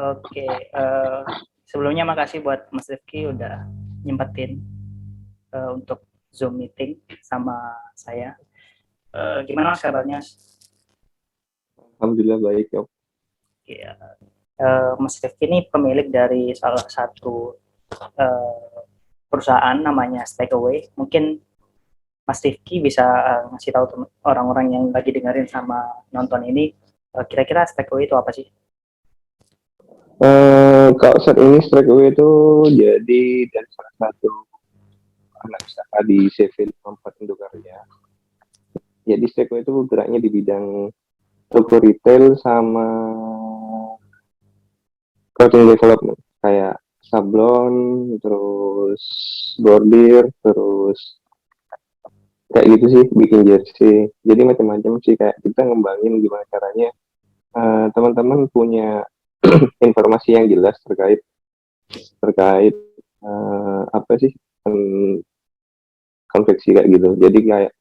Oke, sebelumnya makasih buat Mas Rifki udah nyempetin untuk Zoom meeting sama saya. Gimana Mas kabarnya? Alhamdulillah baik ya. Ya, Mas Rifki ini pemilik dari salah satu perusahaan namanya Stackaway. Mungkin Mas Rifki bisa ngasih tahu orang-orang yang lagi dengerin sama nonton ini, kira-kira Stackaway itu apa sih? Kalau saat ini Strikeway itu jadi dan salah satu anak usaha di CV 54 Indokarya. Jadi Strikeway itu geraknya di bidang toko retail sama clothing development kayak sablon, terus bordir, terus kayak gitu sih bikin jersey. Jadi macam-macam sih kayak kita ngembangin gimana caranya teman-teman punya informasi yang jelas terkait terkait apa sih konveksi kayak gitu. Jadi kayak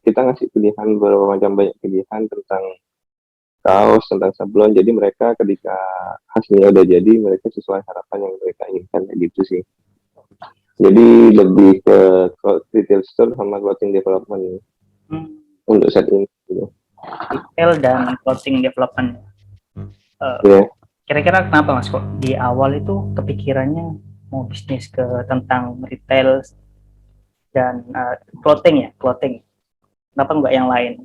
kita ngasih pilihan beberapa macam banyak pilihan tentang kaos, tentang sablon. Jadi mereka ketika hasilnya udah jadi, mereka sesuai harapan yang mereka inginkan kayak gitu sih. Jadi lebih ke retail store sama clothing development untuk saat ini. Gitu. Retail dan clothing development. Yeah. Kira-kira kenapa Mas kok di awal itu kepikirannya mau bisnis ke tentang retail dan clothing. Kenapa nggak yang lain?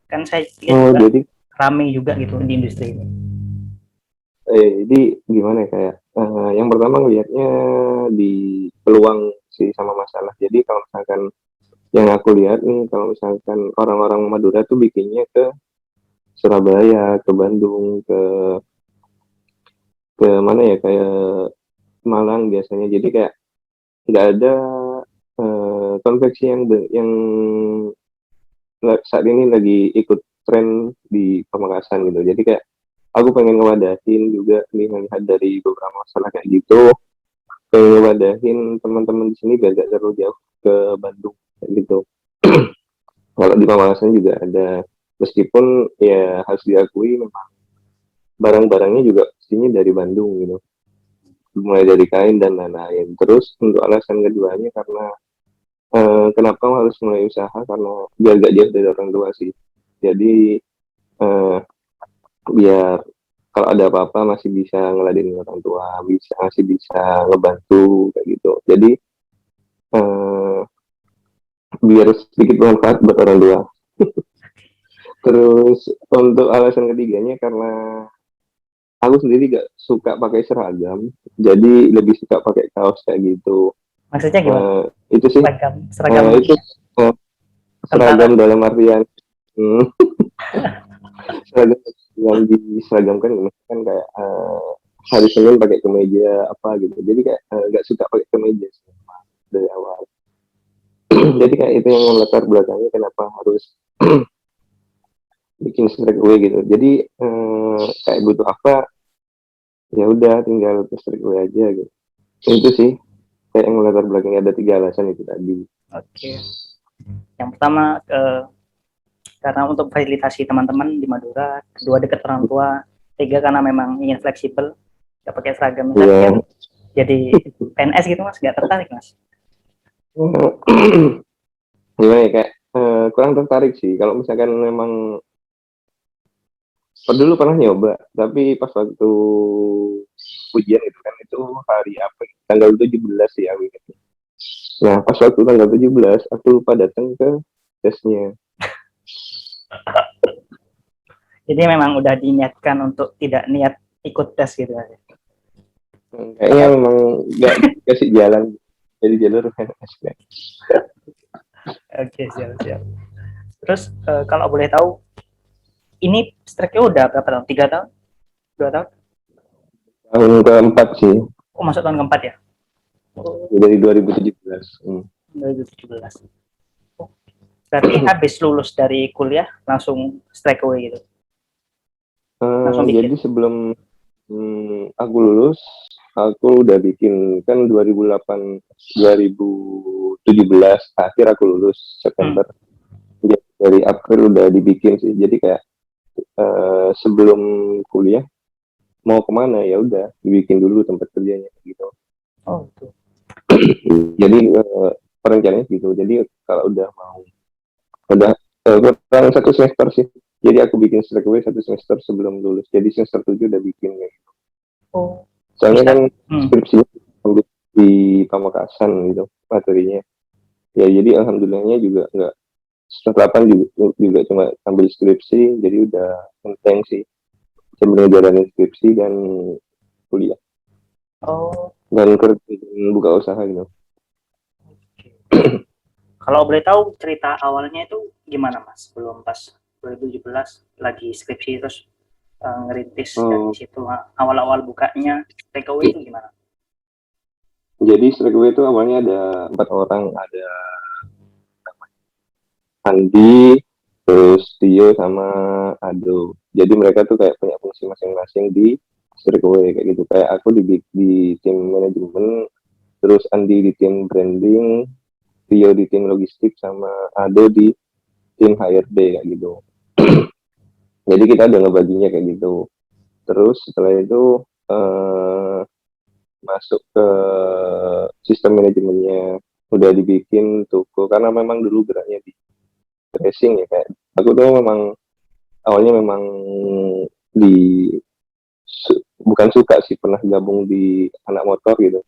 Kan saya lihat juga rame juga gitu di industri ini. Jadi gimana ya, kayak yang pertama ngelihatnya di peluang sih sama masalah. Jadi kalau misalkan yang aku lihat nih, kalau misalkan orang-orang Madura tuh bikinnya ke Surabaya, ke Bandung, ke mana ya, kayak Malang biasanya. Jadi kayak nggak ada konveksi yang saat ini lagi ikut tren di Pamekasan gitu. Jadi kayak aku pengen ngewadahin juga nih melihat dari beberapa masalah kayak gitu, pengen ngewadahin teman-teman di sini biar gak terlalu jauh ke Bandung kayak gitu. Kalau di Pamekasan juga ada, meskipun ya harus diakui memang barang-barangnya juga pastinya dari Bandung gitu, mulai dari kain dan lain-lain. Terus untuk alasan keduanya karena kenapa harus mulai usaha, karena biar gak jauh dari orang tua sih. Jadi biar kalau ada apa-apa masih bisa ngeladenin orang tua, masih bisa ngebantu kayak gitu. Jadi biar sedikit bermanfaat buat orang tua. Terus untuk alasan ketiganya karena aku sendiri gak suka pakai seragam, jadi lebih suka pakai kaos kayak gitu. Maksudnya gimana? Itu sih Seragam itu seragam dalam artian seragam yang diseragamkan kan kayak hari Senin pakai kemeja apa gitu. Jadi kayak gak suka pakai kemeja dari awal. Jadi kayak itu yang melatar belakangnya kenapa harus bikin Strikeway gitu. Jadi kayak butuh apa, ya udah tinggal ke Strikeway aja gitu. Itu sih kayak yang melatar belakangnya, ada 3 alasan itu tadi. Oke. Yang pertama karena untuk fasilitasi teman-teman di Madura, kedua dekat orang tua, tiga karena memang ingin fleksibel, nggak pakai seragam. Misalnya jadi PNS gitu Mas, nggak tertarik Mas? Gimana ya, kayak kurang tertarik sih. Kalau misalkan memang dulu pernah nyoba, tapi pas waktu ujian itu kan, itu hari apa, tanggal 17 ya. Nah pas waktu tanggal 17 aku lupa datang ke tesnya. Jadi memang udah diniatkan untuk tidak niat ikut tes gitu aja. Kayaknya memang nggak kasih jalan, jadi jalur PNS. Oke, siap. Terus kalau boleh tahu, ini strike-nya udah berapa tahun? 3 tahun? 2 tahun? Tahun keempat sih. Oh, masuk tahun keempat ya? Dari 2017. 2017. Oh, berarti habis lulus dari kuliah langsung strike away gitu? Jadi sebelum aku lulus, aku udah bikin kan 2017 akhir aku lulus September. Jadi dari April udah dibikin sih. Jadi kayak sebelum kuliah mau kemana, ya udah dibikin dulu tempat kerjanya gitu. Oh itu. Jadi perencanaannya gitu. Jadi kalau udah kurang 1 semester sih. Jadi aku bikin Streakaway 1 semester sebelum lulus. Jadi semester 7 udah bikin ya. Oh Soalnya bisa. kan Hmm. skripsinya ambil di Pamekasan gitu materinya. Ya jadi alhamdulillahnya juga nggak semester 8 juga cuma ambil skripsi, jadi udah enteng sih sebenarnya jalanin skripsi dan kuliah Oh dan kerja dan buka usaha gitu. oke. Kalau boleh tahu cerita awalnya itu gimana Mas? Belum pas 2017 lagi skripsi terus ngerintis dari Oh, situ, awal-awal bukanya takeaway itu gimana? jadi Streakaway itu awalnya ada 4 orang, ada Andi, terus Tio sama Ado. Jadi mereka tuh kayak punya fungsi masing-masing di Streakaway kayak gitu. Kayak aku di tim manajemen, terus Andi di tim branding, Tio di tim logistik, sama Ado di tim HRD kayak gitu. Jadi kita udah ngebaginya kayak gitu. Terus setelah itu masuk ke sistem manajemennya, udah dibikin toko karena memang dulu geraknya di racing ya, kayak aku tuh memang awalnya memang di bukan suka sih, pernah gabung di anak motor gitu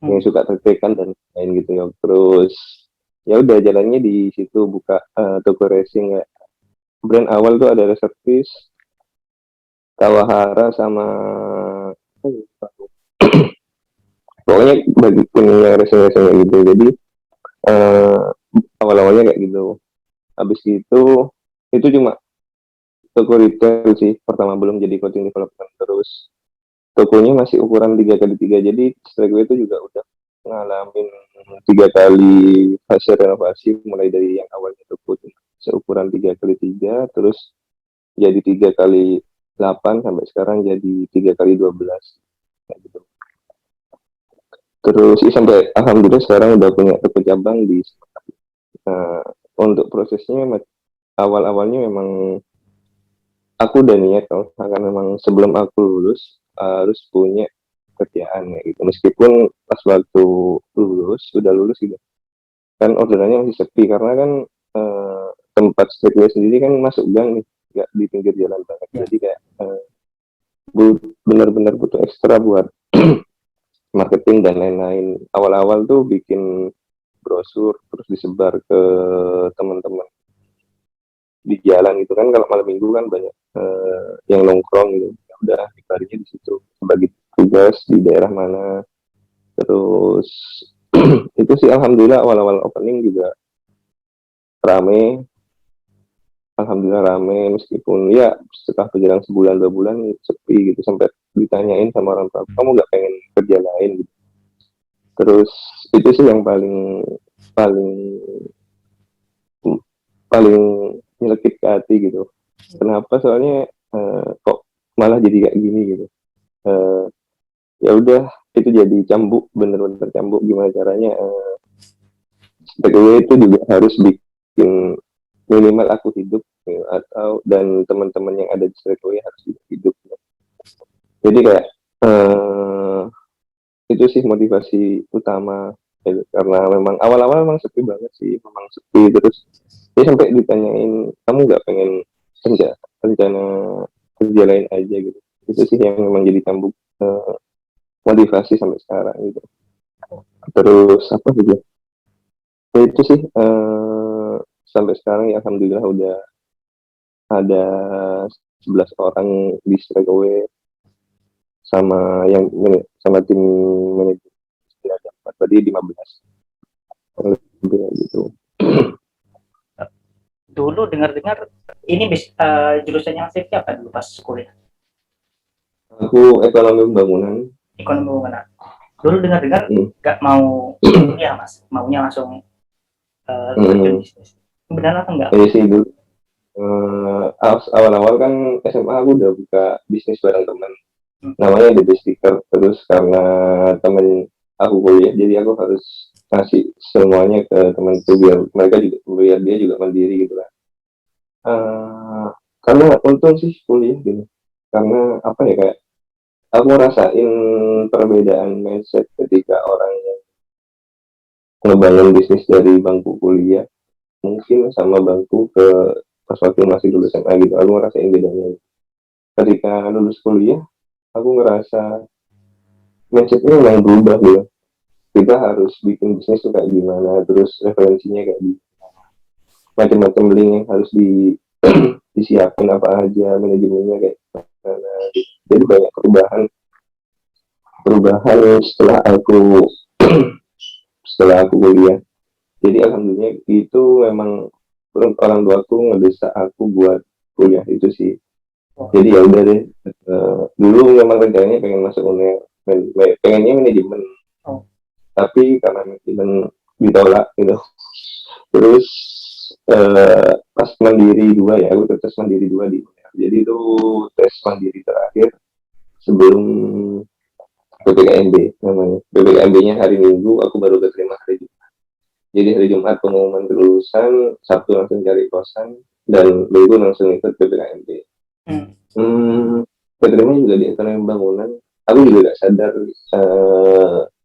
yang Hmm. suka tertekan dan lain gitu ya. Terus ya udah jalannya di situ buka toko racing ya. Brand awal tuh ada Reservis, Kawahara sama pokoknya bagi punya racing-racing kayak gitu. Jadi uh, awal-awalnya kayak gitu. Habis itu cuma toko retail sih pertama, belum jadi clothing development. Terus tokonya masih ukuran 3x3, jadi Streakaway itu juga udah ngalamin 3 kali fase renovasi, mulai dari yang awalnya toko seukuran 3x3, terus jadi 3x8, sampai sekarang jadi 3x12 gitu. Terus sampai alhamdulillah sekarang udah punya toko cabang di uh, untuk prosesnya awal-awalnya memang aku udah niat kalau misalkan memang sebelum aku lulus harus punya kerjaan ya gitu. Meskipun pas waktu udah lulus gitu kan orderannya masih sepi karena kan tempat streetwear sendiri kan masuk gang nih, nggak di pinggir jalan banget. Ya. Jadi kayak benar-benar butuh ekstra buat marketing dan lain-lain. Awal-awal tuh bikin brosur terus disebar ke teman-teman di jalan gitu kan, kalau malam minggu kan banyak yang nongkrong gitu, ya udah dibarinya di situ bagi tugas di daerah mana. Terus itu sih alhamdulillah awal-awal opening juga rame, alhamdulillah rame, meskipun ya setelah berjalan sebulan 2 bulan sepi gitu, sampai ditanyain sama orang tua, kamu nggak pengen kerja lain gitu. Terus itu sih yang paling paling paling nyelekit ke hati gitu. Kenapa? Soalnya kok malah jadi kayak gini gitu. Eh, Ya udah, itu jadi cambuk, bener-bener cambuk. Gimana caranya takeaway itu juga harus bikin minimal aku hidup gitu, atau dan teman-teman yang ada di takeaway harus hidup. Jadi kayak itu sih motivasi utama ya, karena memang awal-awal memang sepi banget sih, memang sepi. Terus dia sampai ditanyain, kamu nggak pengen rencana kerja lain aja gitu. Itu sih yang memang jadi cambuk motivasi sampai sekarang gitu. Terus apa gitu ya, itu sih sampai sekarang ya alhamdulillah udah ada 11 orang di Streakaway, sama yang sama tim manajemen ada 4, tadi 15 lebih gitu. Dulu dengar-dengar ini jurusannya Mas Rifki apa dulu pas kuliah? Aku ekonomi pembangunan. Ekonomi mana? Dulu dengar-dengar Hmm. nggak mau kuliah Mas, maunya langsung terjun Hmm. bisnis. Benar atau enggak? Jadi sih dulu awal-awal kan SMA aku udah buka bisnis bareng teman, Hmm. namanya The Sticker. Terus karena temen aku kuliah, jadi aku harus ngasih semuanya ke temen itu biar mereka juga, biar dia juga mandiri gitu lah. Karena untung sih kuliah gitu, karena apa ya, kayak aku ngerasain perbedaan mindset ketika orang yang ngebangun bisnis dari bangku kuliah mungkin sama bangku ke pas waktu masih lulus SMA gitu. Aku ngerasain bedanya. Ketika lulus kuliah, aku ngerasa mindsetnya memang berubah gitu. Kita harus bikin bisnis tuh kayak gimana, terus referensinya kayak gimana, macam-macam link yang harus disiapin apa aja, manajemennya kayak gimana gitu. Jadi banyak perubahan setelah aku kuliah. Jadi alhamdulillah itu memang orang tua aku ngedesak aku buat kuliah itu sih. Jadi ya udah deh, dulu memang rencananya pengen masuk UNER, pengennya manajemen, Oh. tapi karena manajemen ditolak gitu. Terus pas mandiri dua ya, aku tes mandiri dua di UNER. Jadi itu tes mandiri terakhir sebelum PPKMB namanya. PPKMB-nya hari Minggu, aku baru keterima hari Jumat. Jadi hari Jumat pengumuman kelulusan, Sabtu langsung cari kosan, dan Minggu langsung ikut PPKMB. Keterima juga di ekonomi bangunan. Aku juga gak sadar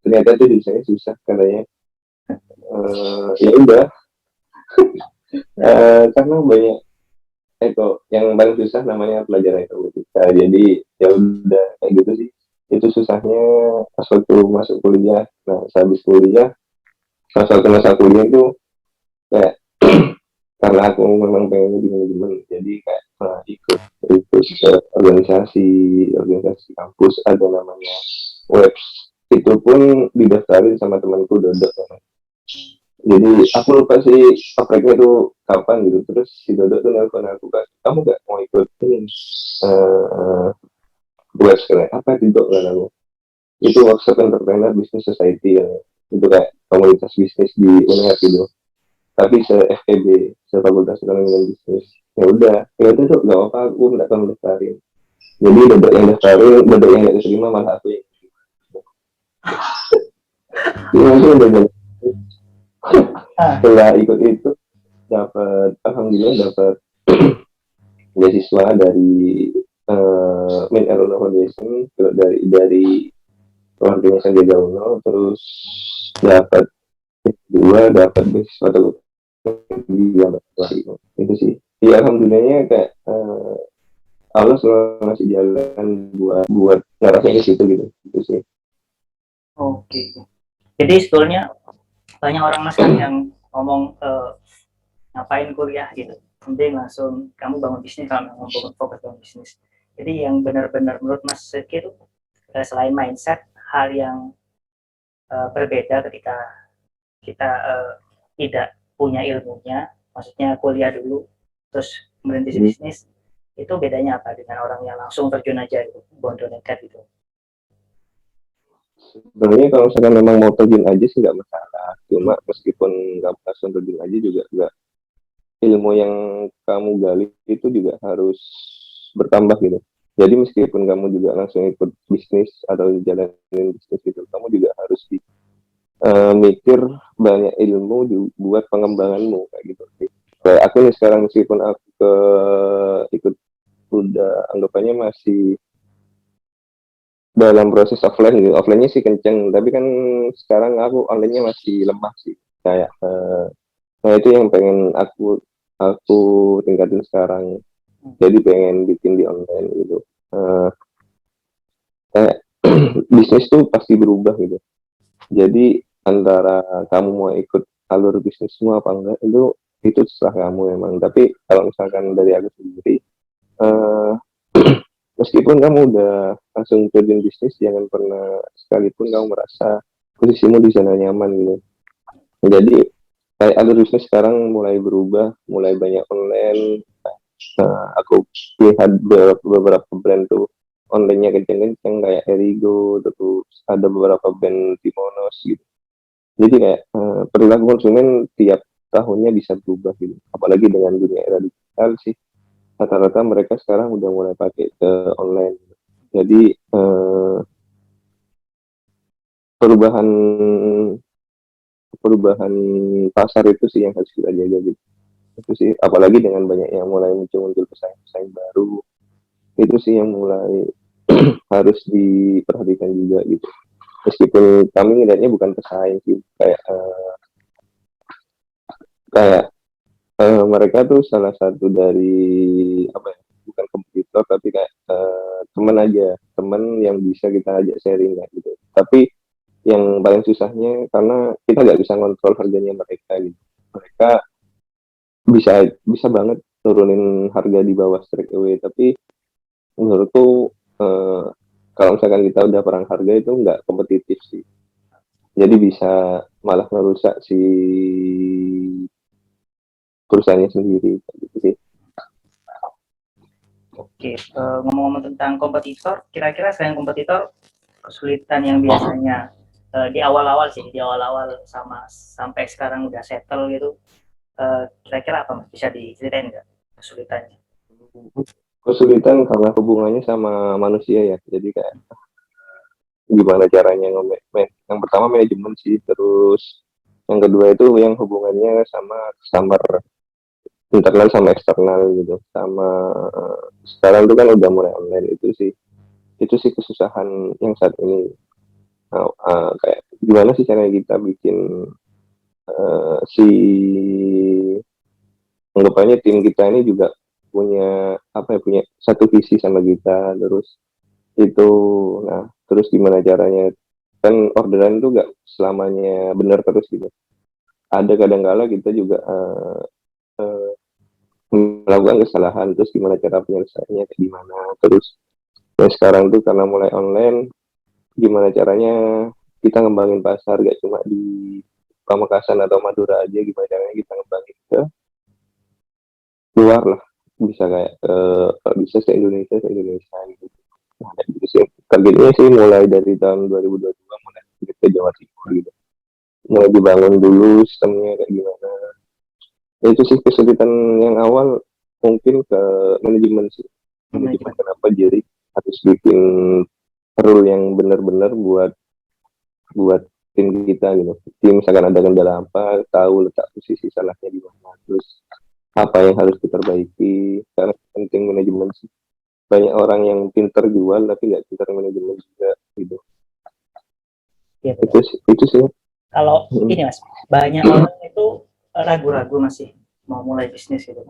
ternyata itu jurusannya susah katanya. Ya udah, karena banyak yang paling susah namanya pelajaran ekonometrika. Jadi ya udah kayak gitu sih. Itu susahnya pas waktu masuk kuliah. Nah, habis kuliah, pas waktu masa kuliah itu kayak karena aku memang pengen di manajemen, jadi kayak ikut organisasi kampus, ada namanya webs, itu pun didaftarin sama temanku Dodo. Jadi aku lupa sih apreknya tuh kapan gitu. Terus si Dodo tuh nelfon aku, kan kamu gak mau ikut ini webs, kayak apa itu kan aku, itu workshop entrepreneur business society kan, itu kayak komunitas bisnis di UNER gitu, tapi se FEB, se Fakultas Ekonomi dan Bisnis. Ya udah tuh gak apa-apa, aku nggak tahu daftarin. Jadi Dodo yang daftarin, Dodo yang nggak diterima, malah aku yang langsung udah setelah ikut itu dapat, alhamdulillah dapat beasiswa dari Min Eruna Foundation, dari keluarganya Sandiaga Uno, terus dapat beasiswa tuh di itu sih. Ya alhamdulillahnya kayak Allah selalu ngasih jalan buat ngarasnya ke situ gitu. Itu sih. Oke. Jadi sebetulnya banyak orang mas kan yang ngomong ngapain kuliah gitu, penting langsung kamu bangun bisnis, kalau mau fokus bangun bisnis. Jadi yang benar-benar menurut Mas Seki itu selain mindset, hal yang berbeda ketika kita tidak punya ilmunya, maksudnya kuliah dulu terus merintis bisnis, itu bedanya apa dengan orang yang langsung terjun aja gitu, bondo nekat gitu? Sebenarnya kalau misalkan memang mau terjun aja sih nggak masalah. Cuma meskipun nggak langsung terjun aja juga nggak, ilmu yang kamu gali itu juga harus bertambah gitu. Jadi meskipun kamu juga langsung ikut bisnis atau jalanin bisnis itu, kamu juga harus mikir banyak ilmu buat pengembanganmu kayak gitu. Kayak aku nih sekarang, meskipun aku ikut, udah anggapannya masih dalam proses offline gitu. Offline-nya sih kenceng, tapi kan sekarang aku online-nya masih lemah sih. Kayak nah itu yang pengen aku tingkatin sekarang. Jadi pengen bikin di online gitu. Kayak bisnis tuh pasti berubah gitu. Jadi antara kamu mau ikut alur bisnismu apa enggak, itu terserah kamu emang. Tapi kalau misalkan dari aku sendiri, uh, meskipun kamu udah langsung terjun bisnis, jangan pernah sekalipun kamu merasa posisimu di zona nyaman gitu. Jadi kayak alur bisnis sekarang mulai berubah, mulai banyak online. Aku lihat beberapa brand tuh online-nya kenceng-kenceng, kayak Erigo, terus ada beberapa band Timonos gitu. Jadi kayak perilaku konsumen tiap tahunnya bisa berubah gitu. Apalagi dengan dunia era digital sih, rata-rata mereka sekarang udah mulai pakai ke online. Jadi perubahan perubahan pasar itu sih yang harus kita jaga gitu. Itu sih, apalagi dengan banyak yang mulai muncul pesaing-pesaing baru, itu sih yang mulai harus diperhatikan juga gitu. Meskipun kami ngeliatnya bukan pesaing sih, kayak mereka tuh salah satu dari apa ya, bukan kompetitor tapi kayak teman aja, teman yang bisa kita ajak sharing kayak gitu. Tapi yang paling susahnya karena kita nggak bisa kontrol harganya mereka gitu. Mereka bisa bisa banget turunin harga di bawah straight away, tapi menurutku kalau misalkan kita udah perang harga itu nggak kompetitif sih. Jadi bisa malah merusak si perusahaannya sendiri gitu sih. Oke, ngomong-ngomong tentang kompetitor, kira-kira selain kompetitor, kesulitan yang biasanya di awal-awal sih, di awal-awal sama sampai sekarang udah settle gitu, kira-kira apa Mas? Bisa diceritain nggak kesulitannya? Kesulitan karena hubungannya sama manusia ya. Jadi kayak gimana caranya yang pertama manajemen sih, terus yang kedua itu yang hubungannya sama customer, internal sama eksternal gitu, sama sekarang itu kan udah mulai online, itu sih kesusahan yang saat ini. Kayak gimana sih caranya kita bikin si anggapannya tim kita ini juga punya apa ya, punya satu visi sama kita, terus itu, nah terus gimana caranya, kan orderan itu nggak selamanya benar terus gitu, ada kadang-kala kita juga uh, melakukan kesalahan, terus gimana cara penyelesaiannya kayak gimana. Terus yang sekarang tuh karena mulai online, gimana caranya kita ngembangin pasar gak cuma di Pamekasan atau Madura aja, gimana caranya kita ngembangin ke luar lah, bisa kayak kalau bisa se Indonesia gitu. Nah, gitu sih targetnya sih, mulai dari tahun 2022 mulai ke Jawa Timur gitu, mulai dibangun dulu sistemnya kayak gimana. Ya, itu sih kesulitan yang awal, mungkin ke manajemen sih, manajemen Manajemen. kenapa jadi harus bikin rule yang benar-benar buat buat tim kita gitu. Tim misalkan ada kendala apa, tahu letak posisi salahnya di mana, terus apa yang harus diperbaiki, karena penting manajemen sih. Banyak orang yang pinter jual tapi nggak pinter manajemen juga gitu. Ya, Itu sih. kalau Hmm. ini Mas, banyak orang itu ragu-ragu masih mau mulai bisnis gitu.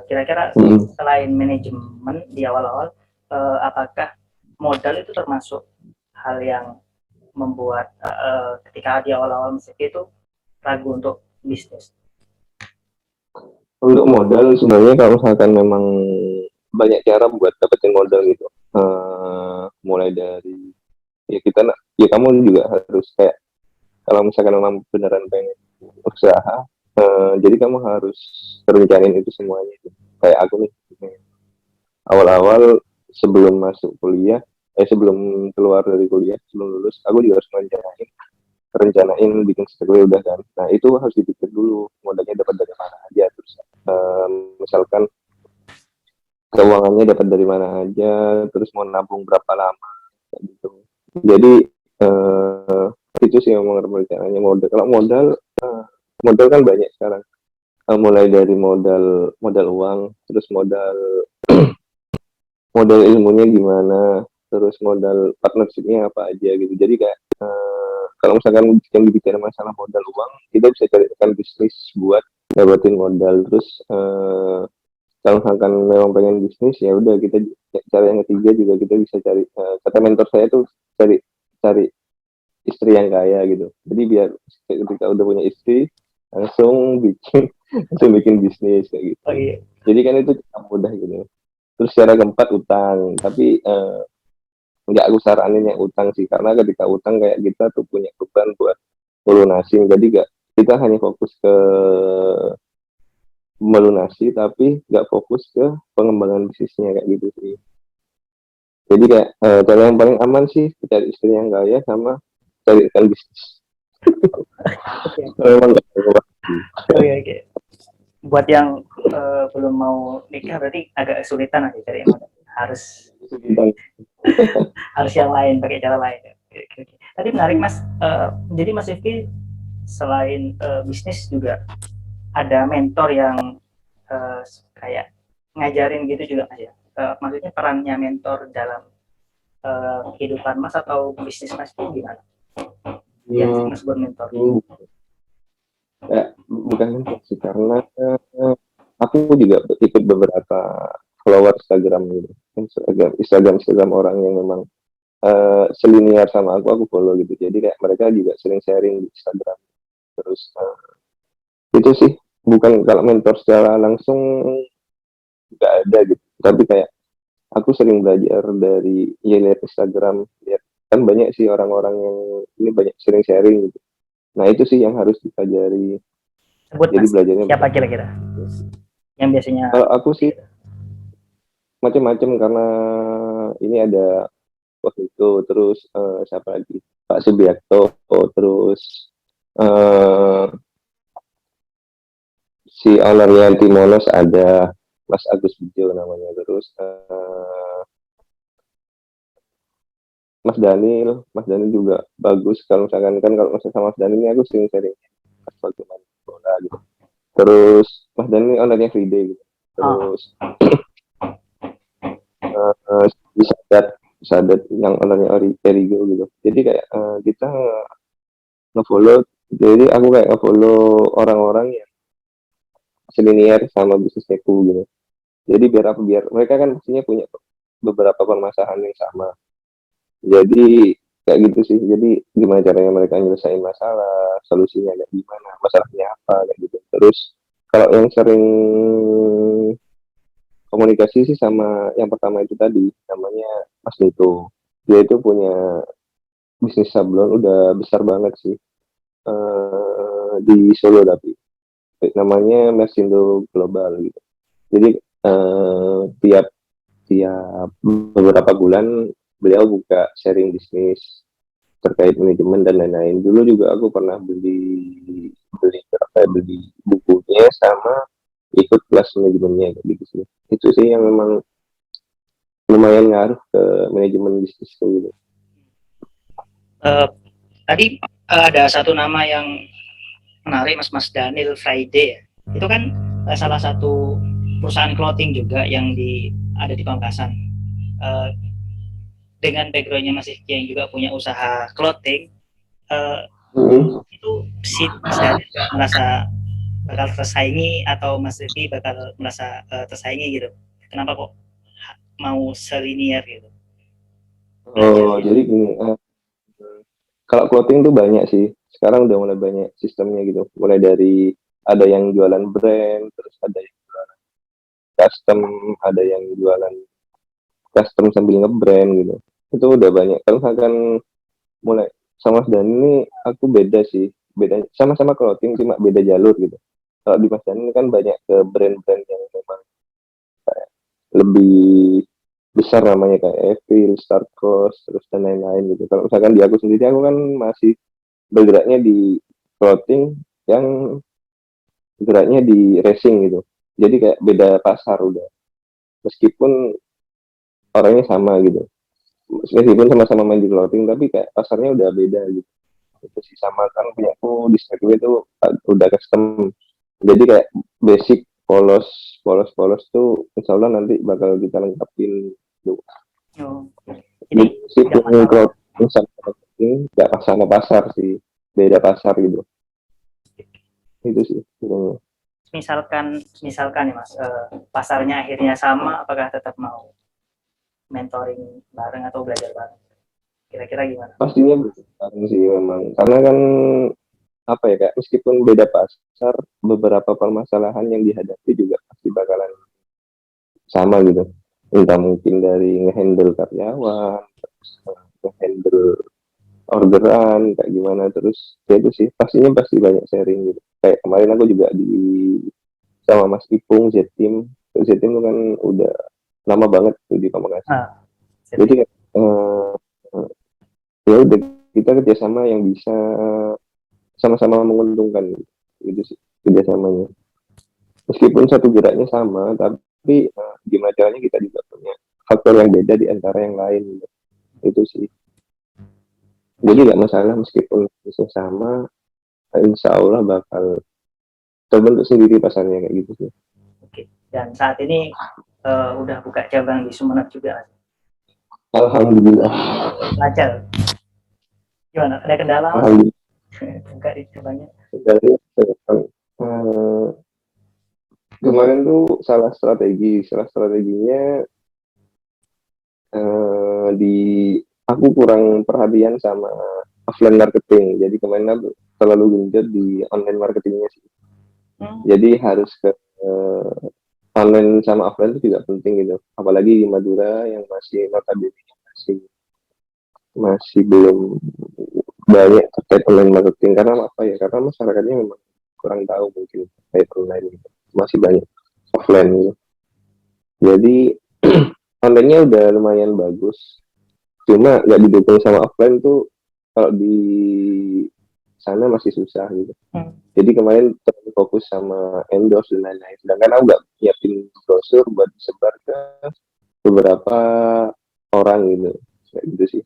Kira-kira Hmm. selain manajemen di awal-awal, apakah modal itu termasuk hal yang membuat ketika di awal-awal musik itu ragu untuk bisnis? Untuk modal sebenarnya kalau misalkan memang banyak cara buat dapetin modal gitu. Mulai dari ya kita, ya kamu juga harus kayak, kalau misalkan memang beneran pengen usaha, jadi kamu harus rencanain itu semuanya gitu. Kayak aku nih, awal-awal sebelum masuk kuliah, sebelum keluar dari kuliah, sebelum lulus, aku juga harus rencanain bikin strategi udah kan. Nah itu harus dipikir dulu modalnya dapat dari mana aja, terus misalkan keuangannya dapat dari mana aja, terus mau nabung berapa lama kayak gitu. Jadi eh, itu sih yang rencananya modal. Kalau modal kan banyak sekarang. Mulai dari modal modal uang, terus modal ilmunya gimana, terus modal partnershipnya apa aja gitu. Jadi kayak kalau misalkan yang dibicara masalah modal uang, kita bisa carikan bisnis buat dapetin modal. Terus kalau misalkan memang pengen bisnis, ya udah kita cari yang ketiga juga, kita bisa cari, kata mentor saya tuh, cari cari istri yang kaya gitu. Jadi biar ketika udah punya istri langsung bikin langsung bikin bisnis kayak gitu. Oh iya, Jadi kan itu mudah gitu. Terus secara keempat utang, tapi nggak aku saranin yang utang sih, karena ketika utang kayak kita tuh punya beban buat melunasi, jadi gak, kita hanya fokus ke melunasi tapi nggak fokus ke pengembangan bisnisnya kayak gitu sih. Jadi kayak cara yang paling aman sih cari istri yang kaya sama carikan bisnis. oke. Memang nggak Oke, oke. Buat yang belum mau nikah berarti agak kesulitan nanti cari modal. Harus kesulitan. harus yang lain, pakai cara lain. Oke, oke. Tadi menarik Mas. Jadi Mas Rifki selain bisnis juga ada mentor yang kayak ngajarin gitu juga Mas ya. Maksudnya perannya mentor dalam kehidupan Mas atau bisnis Mas itu gimana? Yang Mas buat mentor? Ya, bukan mentor sih, karena aku juga ikut beberapa follower Instagram gitu. Instagram orang yang memang selinier sama aku follow gitu. Jadi kayak mereka juga sering sharing di Instagram. Terus itu sih, bukan kalau mentor secara langsung nggak ada gitu. Tapi kayak aku sering belajar dari ya lihat Instagram, lihat kan banyak sih orang-orang yang ini banyak sering sharing gitu. Nah itu sih yang harus dipelajari. Sebut Jadi Mas, belajarnya siapa kira-kira yang biasanya? kalau aku sih macam-macam, karena ini ada waktu itu terus siapa lagi, Pak Subiakto, terus eh, si ownernya Timonos ada Mas Agus Bijo namanya, terus Mas Daniel juga bagus. Kalau misalkan kan kalau misalkan sama Mas Daniel ini aku sering sharing bagaimana bola gitu. Terus Mas Daniel ini ownernya Friday gitu. Terus Sadat Sadat yang ownernya Erigo gitu. Jadi kayak kita ngefollow, jadi aku kayak ngefollow orang-orang yang selinier sama bisnisku gitu. Jadi biar mereka kan pastinya punya beberapa permasalahan yang sama. Jadi kayak gitu sih. Jadi gimana caranya mereka nyelesain masalah, solusinya kayak gimana, masalahnya apa kayak gitu. Terus kalau yang sering komunikasi sih sama yang pertama itu tadi namanya Mas Nito. Dia itu punya bisnis sablon udah besar banget sih, di Solo, tapi namanya Mesindo Global gitu. Jadi tiap tiap beberapa bulan beliau buka sharing bisnis terkait manajemen dan lain-lain. Dulu juga aku pernah beli bukunya sama ikut kelas manajemennya kayak gitu sih. Itu sih yang memang lumayan ngaruh ke manajemen bisnis gitu. Tadi ada satu nama yang menarik, Mas Daniel Friday ya. Itu kan salah satu perusahaan clothing juga yang ada di Pamekasan. Dengan backgroundnya Mas Rizky yang juga punya usaha clothing, itu si Mas Daniel merasa bakal tersaingi atau Mas Rizky bakal merasa tersaingi gitu. Kenapa kok mau selinier gitu? Jadi gini, kalau clothing tuh banyak sih. Sekarang udah mulai banyak sistemnya gitu. Mulai dari ada yang jualan brand, terus ada yang jualan custom, ada yang jualan custom sambil nge-brand gitu. Itu udah banyak. Kalau misalkan mulai sama Mas Dani ini aku beda sih. Beda sama-sama clothing cuma beda jalur gitu. Kalau di Mas Dani ini kan banyak ke brand-brand yang memang lebih besar namanya kayak Evil, Star Cross, terus dan lain-lain gitu. Kalau misalkan di aku sendiri, aku kan masih bergeraknya di clothing yang geraknya di racing gitu. Jadi kayak beda pasar udah. Meskipun orangnya sama gitu. Meskipun sama-sama main di clothing, tapi kayak pasarnya udah beda gitu. Itu sih sama kan punya aku di Segway itu udah custom. Jadi kayak basic polos tuh insya Allah nanti bakal kita lengkapin tuh. Oh, Jadi jadi si tidak masalah. clothing sama clothing nggak sama pasar sih, beda pasar gitu. Itu sih sebenarnya. Misalkan ya Mas, pasarnya akhirnya sama, apakah tetap mau mentoring bareng atau belajar bareng? Kira-kira gimana? Pastinya bareng sih memang, karena kan apa ya, kayak meskipun beda pasar, beberapa permasalahan yang dihadapi juga pasti bakalan sama gitu. Entah mungkin dari ngehandle karyawan, ngehandle orderan kayak gimana, terus ya itu sih pastinya pasti banyak sharing gitu. Kayak kemarin aku juga di sama Mas Ipung Z-Team. Z-Team itu kan udah lama banget tuh di Pamekasan. Jadi eh, ya udah kita kerjasama yang bisa sama-sama menguntungkan gitu sih kerjasamanya. Meskipun satu geraknya sama, tapi gimana caranya kita juga punya faktor yang beda di antara yang lain gitu. Itu sih. Jadi nggak masalah meskipun bisa sama, insya Allah bakal terbentuk sendiri pasarnya kayak gitu sih. Oke. Dan saat ini udah buka cabang di Sumeneb juga. Alhamdulillah. Lancar. Gimana? Ada kendala? Alhamdulillah. Enggak dicobanya. Dari eh, kemarin tuh salah strateginya di aku kurang perhatian sama offline marketing. Jadi kemarin aku terlalu genjot di online marketingnya sih. Jadi harus ke online sama offline itu juga penting gitu. Apalagi di Madura yang masih notabene masih masih belum banyak terkait online marketing karena apa ya? Karena masyarakatnya memang kurang tahu mungkin terkait online gitu. Masih banyak offline gitu. Jadi online-nya udah lumayan bagus. Cuma nggak didukung sama offline tuh kalau di sana masih susah gitu. Jadi kemarin terlalu fokus sama endorse dan lain-lain. Sedangkan aku nggak nyiapin brosur buat disebar ke beberapa orang gitu. Kayak gitu sih.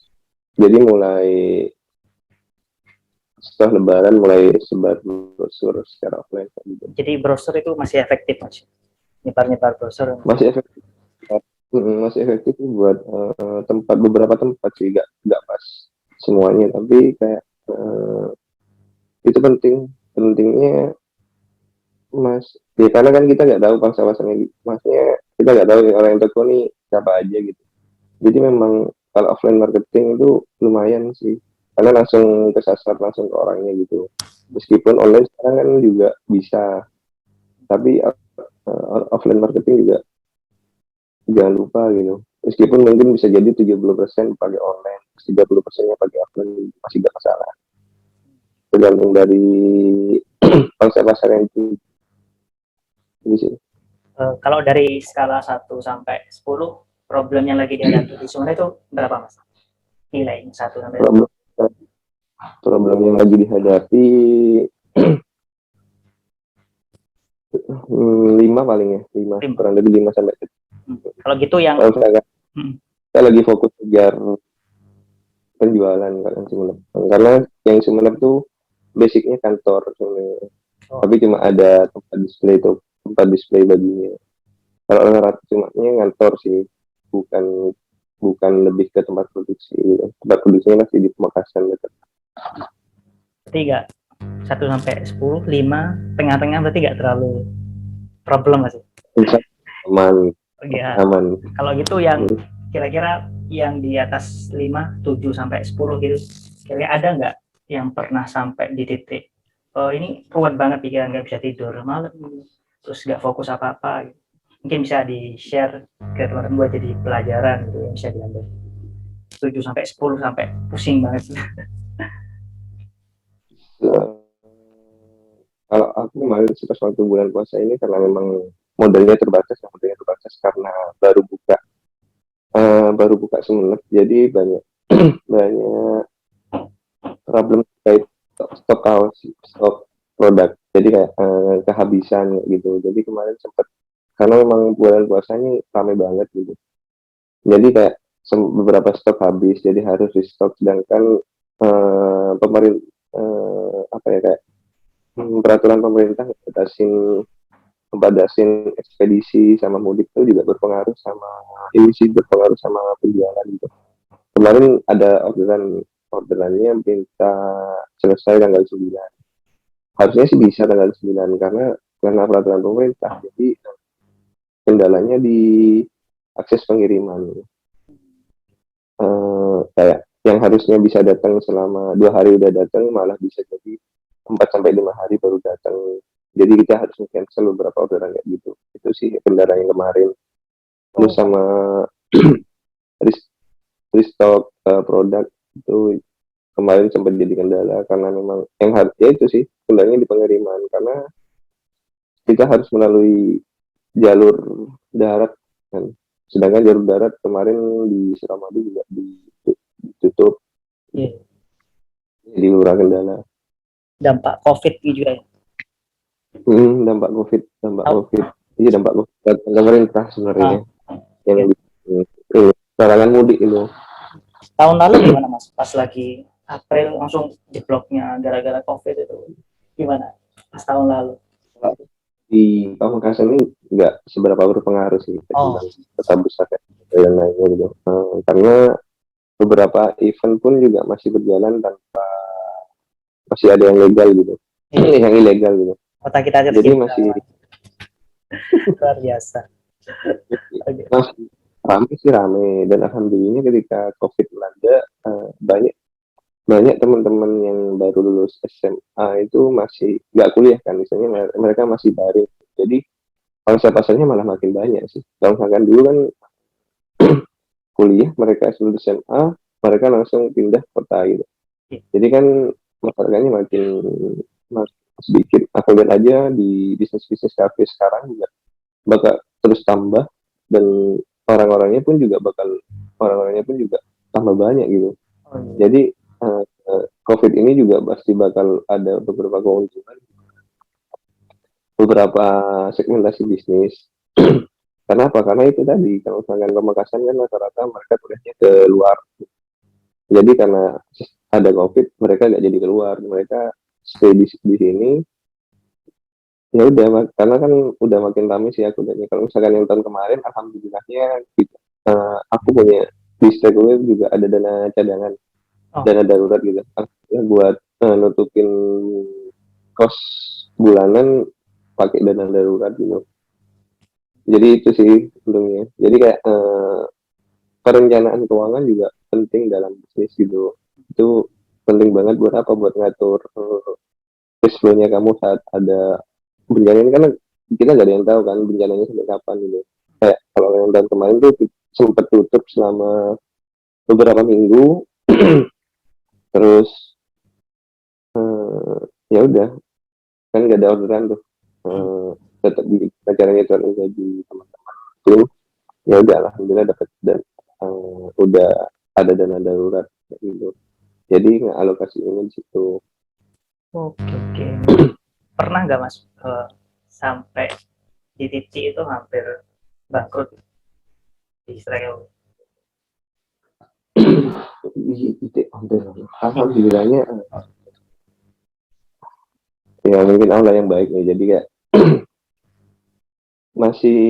Jadi mulai setelah lebaran mulai sebar brosur secara offline gitu. Jadi browser itu masih efektif mas, nyebar browser. Masih efektif. Masih efektif buat beberapa tempat sih, nggak pas semuanya, tapi kayak itu pentingnya mas ya, karena kan kita nggak tahu pangsa pasarnya, maksudnya kita nggak tahu orang yang teko nih siapa aja gitu. Jadi memang kalau offline marketing itu lumayan sih, karena langsung kesasar langsung ke orangnya gitu. Meskipun online sekarang kan juga bisa, tapi offline marketing juga jangan lupa gitu. Meskipun mungkin bisa jadi 70% pakai online, 30%-nya pakai offline, masih gak masalah. Tergantung dari pangsa pasar yang itu. Kalau dari skala 1 sampai 10, problem yang lagi dihadapi di Sumeneb itu berapa mas? Nilai 1 sampai 10. Problem yang lagi dihadapi 5 paling ya, 5. Kurang lebih 5 sampai 10. Kalau gitu yang saya lagi fokus kejar penjualan kan Sumeneb. Karena yang Sumeneb tuh basicnya kantor sebenarnya. Tapi cuma ada tempat display bajunya. Kalau rata cuma ngantor sih, bukan lebih ke tempat produksi gitu. Tempat produksinya masih di Pemekasan gitu. 1 sampai 10, 5, tengah-tengah berarti nggak terlalu problem masih. Aman. Ya. Aman. Kalau gitu yang kira-kira yang di atas 5, 7 sampai 10 gitu, kira-kira ada nggak yang pernah sampai di titik ini ruwet banget pikiran, nggak bisa tidur malam, terus nggak fokus apa-apa gitu. Mungkin bisa di-share ke teman-teman buat jadi pelajaran gitu yang bisa diambil. 7 sampai 10 sampai pusing banget. Kalau aku kemarin pas waktu bulan puasa ini karena memang modalnya terbatas karena baru buka Sumeneb, jadi banyak banyak problem terkait stok produk. Jadi kayak kehabisan gitu. Jadi kemarin sempat, karena memang bulan puasanya ramai banget gitu. Jadi kayak beberapa stok habis, jadi harus restock. Sedangkan pemerintah apa ya, kayak peraturan pemerintah ngebatasin ekspedisi sama mudik itu juga berpengaruh sama penjualan gitu. Kemarin ada orderannya minta selesai tanggal 9. Harusnya sih bisa tanggal 9 karena peraturan pemerintah. Jadi kendalanya di akses pengiriman. Kayak yang harusnya bisa datang selama 2 hari udah datang, malah bisa jadi 4 sampai 5 hari baru datang. Jadi kita harus cancel beberapa orderan kayak gitu. Itu sih kendala yang kemarin. Terus sama restock produk itu kemarin sempat jadi kendala karena memang yang harusnya itu sih kendalanya di pengiriman, karena kita harus melalui jalur darat kan. Sedangkan jalur darat kemarin di Suramadu juga ditutup. Jadi murah kendala. Dampak COVID juga ya? Dampak COVID. Iya, dampak COVID pemerintah sebenarnya. Yang larangan mudik itu. Tahun lalu gimana mas? Pas lagi April langsung jebloknya gara-gara COVID itu gimana? Pas tahun lalu? Di Pamekasan ini nggak seberapa berpengaruh sih, tetap besar kayak yang lainnya gitu. Karena beberapa event pun juga masih berjalan tanpa, masih ada yang legal gitu, yang ilegal gitu. Kota kita Jadi tercinta, masih luar biasa. Oke. masih rame sih rame, dan alhamdulillahnya ketika COVID melanda, banyak banyak teman-teman yang baru lulus SMA itu masih nggak kuliah kan, misalnya mereka masih daring. Jadi pasarnya malah makin banyak sih. Kalau misalkan dulu kan kuliah mereka lulus SMA, mereka langsung pindah kota gitu. Jadi kan masyarakatnya makin sedikit. Aku lihat aja di bisnis-bisnis kafe sekarang juga bakal terus tambah, dan orang-orangnya pun juga tambah banyak gitu. Oh, iya. Jadi COVID ini juga pasti bakal ada beberapa keuntungan, beberapa segmentasi bisnis. Kenapa? Karena itu tadi, kalau misalkan Pamekasan kan rata-rata mereka kuliahnya ke luar. Jadi karena ada COVID, mereka nggak jadi keluar, mereka stay di sini. Ya udah, karena kan udah makin ramai sih aku lihatnya. Kalau misalkan yang tahun kemarin, alhamdulillahnya gitu, aku punya di gue juga ada dana cadangan, dana darurat gitu. Alhamdulillah buat nutupin kos bulanan pakai dana darurat gitu. Jadi itu sih untungnya. Jadi kayak perencanaan keuangan juga penting dalam bisnis gitu. Itu penting banget buat apa? Buat ngatur cash flow-nya kamu saat ada bencana ini, kan kita nggak ada yang tahu kan bencananya sampai kapan gitu. Kayak kalau yang tahun kemarin tuh sempat tutup selama beberapa minggu, terus ya udah, kan nggak ada orderan tuh, tetap di acaranya gaji teman-teman tuh. Ya udah, alhamdulillah dapat, dan udah ada dana darurat gitu. Jadi alokasi ini di situ. Oke. Pernah nggak Mas sampai di titik itu hampir bangkrut istilahnya? Di titik hampir, alhamdulillahnya ya mungkin Allah yang baik nih. Jadi kayak masih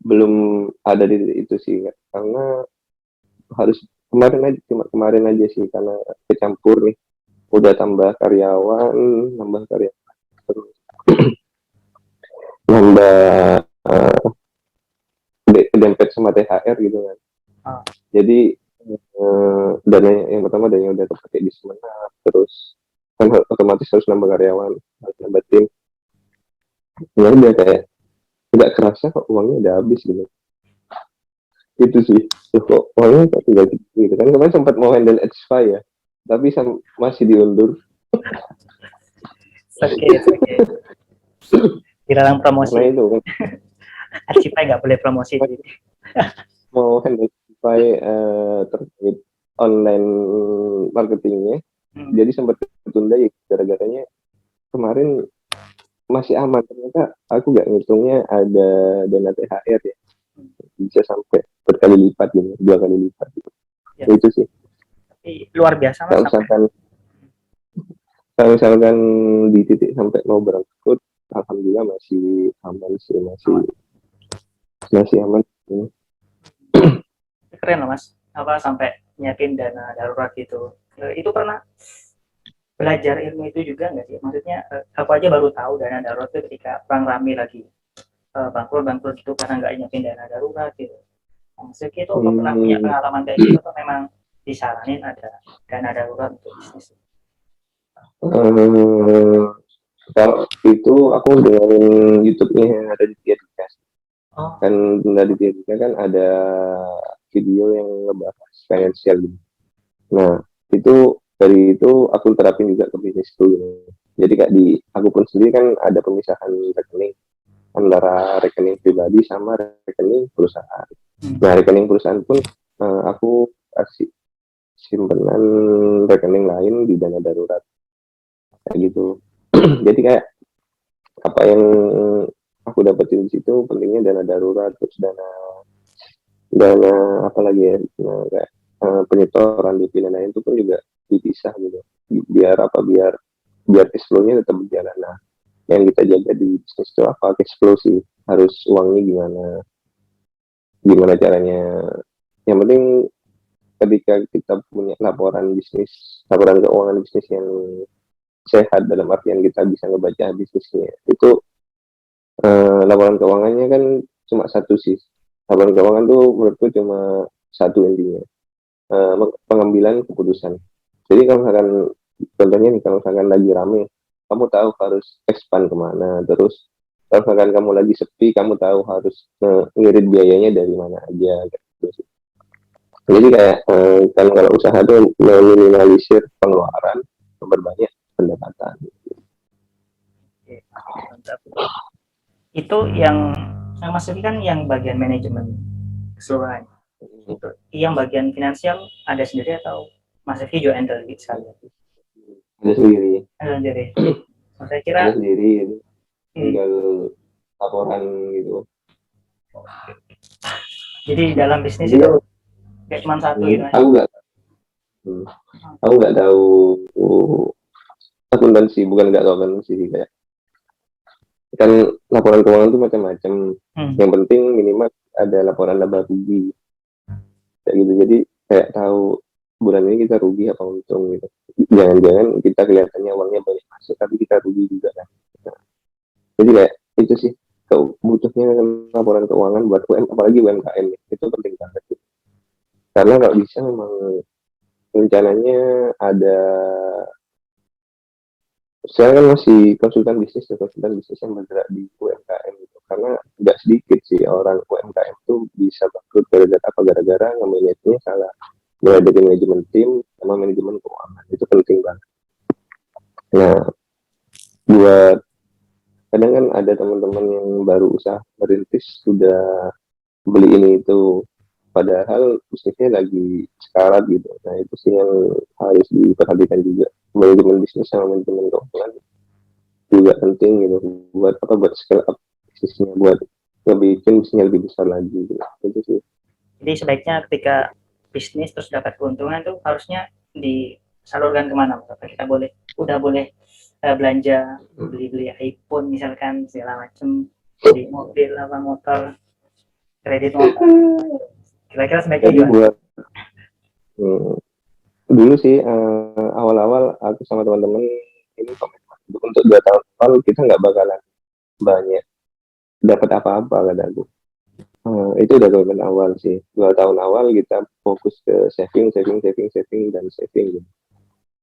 belum ada di titik itu sih, karena harus kemarin aja sih, karena kecampur nih, udah tambah karyawan, terus nambah dempet sama THR gitu kan. Jadi dana yang pertama, dana yang udah terpakai di Sumenep, terus kan otomatis harus nambah karyawan, harus nambah tim. Ya udah, kayak nggak kerasa kok uangnya udah habis gitu. Itu sih, kok uangnya kok tinggal gitu kan. Kemarin sempat mau handle X5 ya, tapi masih diundur. Oke. Dilarang promosi. Karena itu kan Archive nggak boleh promosi. mau handle X5 terkait online marketingnya, jadi sempat tertunda ya, gara-garanya kemarin masih aman. Ternyata aku nggak ngitungnya ada dana THR ya, bisa sampai berkali lipat gitu, 2 kali lipat gitu. Ya. Itu sih. Tapi luar biasa Mas. Kalau misalkan di titik sampai mau berangkat, alhamdulillah masih aman sih, masih aman. Keren loh Mas, apa sampai nyiapin dana darurat gitu. Itu pernah belajar ilmu itu juga nggak sih? Maksudnya aku aja baru tahu dana darurat itu ketika perang rame lagi bangkrut itu karena nggak nyiapin dana darurat gitu. Maksudnya itu pernah punya pengalaman kayak gitu atau memang disaranin ada dana darurat untuk bisnis? Kalau itu aku dengerin YouTube-nya yang ada di Tiadika. Kan di Tiadika kan ada video yang ngebahas finansial gitu. Nah, itu dari itu aku terapin juga ke bisnisku gitu. Jadi kayak aku pun sendiri kan ada pemisahan rekening antara rekening pribadi sama rekening perusahaan. Nah, rekening perusahaan pun aku kasih simpanan rekening lain di dana darurat kayak gitu. Jadi kayak apa yang aku dapetin di situ, pentingnya dana darurat, terus dana apa lagi ya, kayak penyetoran di lain itu pun juga dipisah gitu, biar cash flow-nya tetap berjalan. Nah, yang kita jaga di bisnis itu apa? Cash flow sih, harus uangnya gimana caranya Yang penting ketika kita punya laporan keuangan bisnis yang sehat, dalam artian kita bisa ngebaca bisnisnya itu, laporan keuangannya kan cuma satu sih. Laporan keuangan tuh menurutku cuma satu intinya, pengambilan keputusan. Jadi kalau misalkan contohnya nih, kalau misalkan lagi rame, kamu tahu harus expand kemana. Terus kalau misalkan kamu lagi sepi, kamu tahu harus ngirit biayanya dari mana aja gitu. Jadi kayak kalau usaha tuh meminimalisir pengeluaran, memperbanyak pendapatan. Oke, mantap. Itu yang Mas Rifki kan yang bagian manajemen keseluruhan. Itu yang bagian finansial ada sendiri atau Mas Rifki juga handle sekalian? Ada sendiri. Ada sendiri. Saya kira Ada sendiri, tinggal laporan gitu. Jadi dalam bisnis itu kayak cuma satu gitu. Aku nggak tahu akuntansi, bukan nggak tahu akuntansi, kayak kan laporan keuangan itu macam-macam. Yang penting minimal ada laporan laba rugi kayak gitu. Jadi kayak tahu bulan ini kita rugi apa untung gitu. Jangan-jangan kita kelihatannya uangnya banyak masuk tapi kita rugi juga kan. Nah, jadi kayak itu sih butuhnya laporan keuangan buat apalagi UMKM itu penting banget gitu. Karena kalau bisa memang rencananya ada, saya kan masih konsultan bisnis yang bergerak di UMKM gitu. Karena nggak sedikit sih orang UMKM itu bisa bangkrut gara-gara nge-manage-nya salah, mulai dari manajemen tim sama manajemen keuangan. Itu penting banget. Nah, buat kadang kan ada teman-teman yang baru usaha merintis sudah beli ini itu, padahal bisnisnya lagi sekarat gitu. Nah itu sih yang harus diperhatikan juga, manajemen bisnis sama manajemen keuangan juga penting gitu, buat scale up bisnisnya, buat ngebikin bisnisnya lebih besar lagi gitu. Itu sih. Jadi sebaiknya ketika bisnis terus dapat keuntungan tuh harusnya disalurkan kemana? Kita udah boleh belanja, beli iPhone misalkan segala macam, beli mobil apa motor, kredit motor. Kira-kira sebaiknya Jadi buat dulu sih awal-awal aku sama teman-teman ini komitmen untuk 2 tahun awal kita nggak bakalan banyak dapat apa-apa kata aku. Itu udah komitmen awal sih. 2 tahun awal kita fokus ke saving dan saving gitu.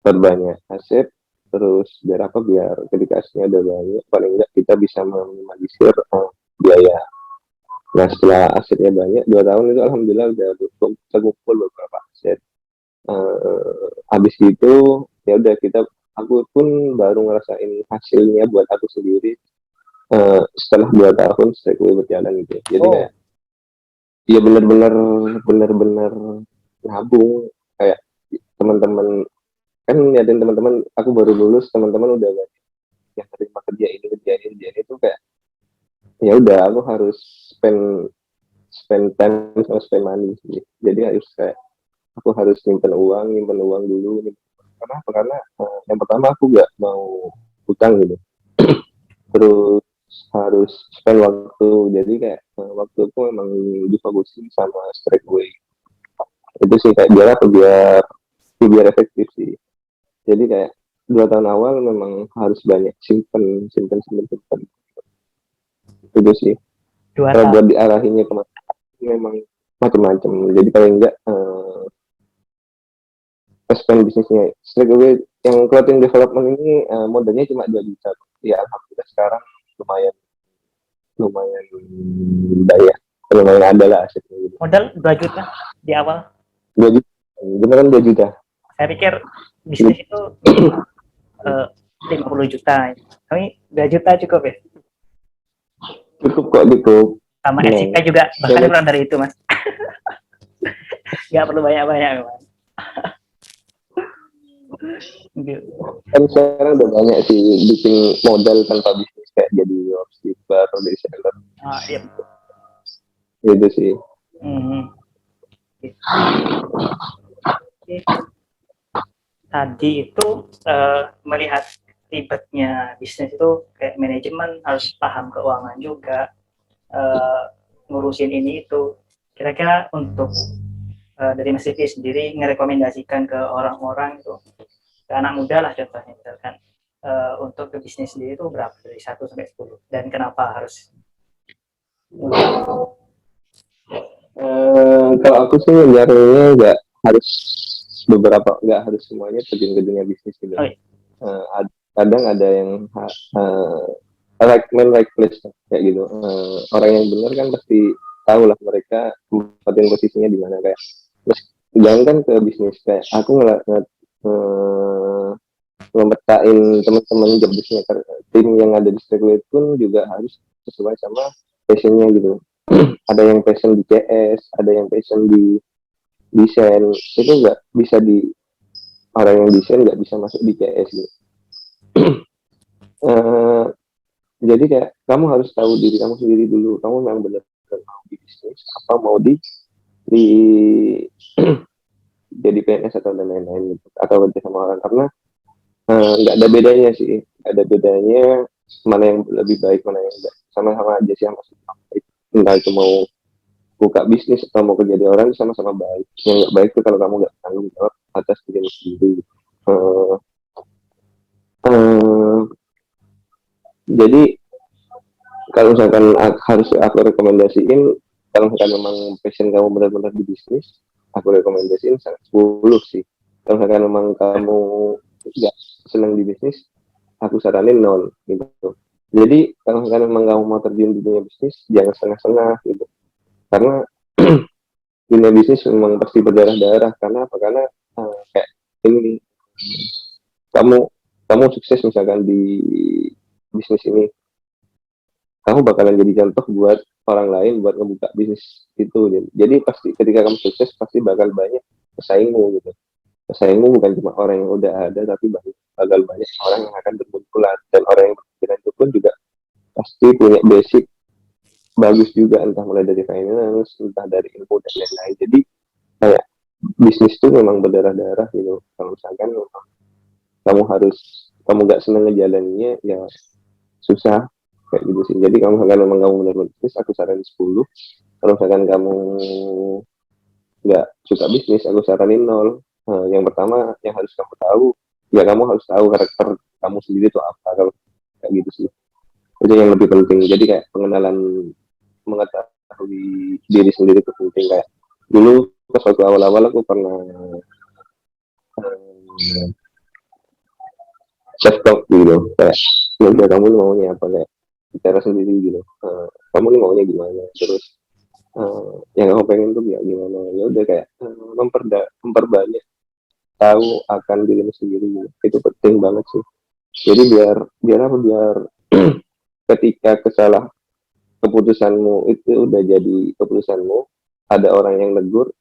Perbanyak aset, terus biar apa, biar ketika asetnya udah banyak paling enggak kita bisa meminimalisir biaya. Nah setelah asetnya banyak 2 tahun itu alhamdulillah udah terkumpul beberapa aset. Habis itu ya udah aku pun baru ngerasain hasilnya buat aku sendiri setelah 2 tahun Segway berjalan gitu. Jadi kayak ya benar-benar nabung, kayak teman-teman kan liatin teman-teman, aku baru lulus, teman-teman udah banyak yang terima kerja ini itu kayak ya udah aku harus spend time sama spend money sih. Jadi harus kayak aku harus nyimpen uang dulu. Kenapa? Karena yang pertama aku gak mau utang gitu. Terus harus spend waktu. Jadi kayak waktu aku memang difokusin sama Strakeway. Itu sih kayak biar efektif sih. Jadi kayak 2 tahun awal memang harus banyak simpen. Itu sih. Kalau buat diarahinnya kemana memang macam-macam. Jadi paling enggak expand bisnisnya. Strakeway yang clothing development ini modalnya cuma 2 juta. Ya alhamdulillah sekarang lumayan banyak, lumayan ada lah asetnya gitu. Modal 2 juta di awal? 2 juta, beneran 2 juta. Saya pikir bisnis itu 50 juta. Kami 2 juta cukup ya? Cukup. Sama SIP juga bahkan kurang dari itu mas. Nggak perlu banyak-banyak mas. Kan sekarang udah banyak sih bikin modal tanpa bisnis, kayak jadi dropshipper atau dari seller. Iya. Gitu sih. Tadi itu melihat ribetnya bisnis itu kayak manajemen harus paham keuangan juga, ngurusin ini itu. Kira-kira untuk dari Mas Rifki sendiri ngerekomendasikan ke orang-orang itu, ke anak muda lah contohnya misalkan, untuk ke bisnis sendiri itu berapa dari 1 sampai 10 dan kenapa harus mulai? Kalau aku sih nyarinya nggak harus semuanya terjun ke dunia bisnis gitu. Oh, iya. Kadang ada yang like man like place kayak gitu. Orang yang benar kan pasti tahu lah mereka tempatin posisinya di mana kayak. Terus jangan kan ke bisnis kayak aku ngemetain teman-teman job desknya tim yang ada di Streetlight pun juga harus sesuai sama passionnya gitu. Ada yang passion di CS, ada yang passion di desain, itu nggak bisa di orang yang desain nggak bisa masuk di CS gitu. uh, jadi kayak kamu harus tahu diri kamu sendiri dulu, kamu memang benar-benar mau di bisnis apa mau di jadi PNS atau dan lain-lain gitu, atau kerja sama orang, karena nggak ada bedanya sih, nggak ada bedanya mana yang lebih baik mana yang enggak, sama-sama aja sih, sama-sama baik. Entah itu mau buka bisnis atau mau kerja di orang sama-sama baik. Yang nggak baik itu kalau kamu nggak tanggung jawab atas diri sendiri. uh, uh, jadi kalau misalkan harus aku rekomendasiin, kalau misalkan memang passion kamu benar-benar di bisnis, aku rekomendasiin 10 sih. Kalau misalkan memang kamu nggak senang di bisnis, aku saranin 0 gitu. Jadi kalau misalkan memang kamu mau terjun di dunia bisnis, jangan setengah-setengah gitu. Karena dunia bisnis memang pasti berdarah-darah. Karena apa? Karena kayak ini, kamu kamu sukses misalkan di bisnis ini, kamu bakalan jadi contoh buat orang lain buat ngebuka bisnis itu. Jadi pasti ketika kamu sukses pasti bakal banyak pesaingmu gitu. Pesaingmu bukan cuma orang yang udah ada, tapi bakal banyak orang yang akan bermunculan, dan orang yang bermunculan itu pun juga pasti punya basic bagus juga, entah mulai dari finance, entah dari ilmu dan lain-lain. Jadi kayak bisnis itu memang berdarah-darah gitu. Kalau misalkan kamu gak seneng ngejalaninnya, ya susah kayak gitu sih. Jadi kalau misalkan memang kamu benar-benar bisnis, aku saranin 10. Kalau misalkan kamu nggak suka bisnis, aku saranin 0. Yang pertama yang harus kamu tahu, ya kamu harus tahu karakter kamu sendiri itu apa. Kalau kayak gitu sih, itu yang lebih penting. Jadi kayak mengetahui diri sendiri itu penting. Kayak dulu pas waktu awal-awal aku pernah self talk gitu, kayak ya udah kamu maunya apa, kayak bicara sendiri gitu. Kamu nih maunya gimana, terus yang aku pengen tuh ya gimana, ya udah kayak memperbanyak tahu akan dirimu sendiri gitu. Itu penting banget sih. Jadi biar biar apa, biar ketika keputusanmu itu udah jadi keputusanmu, ada orang yang negur,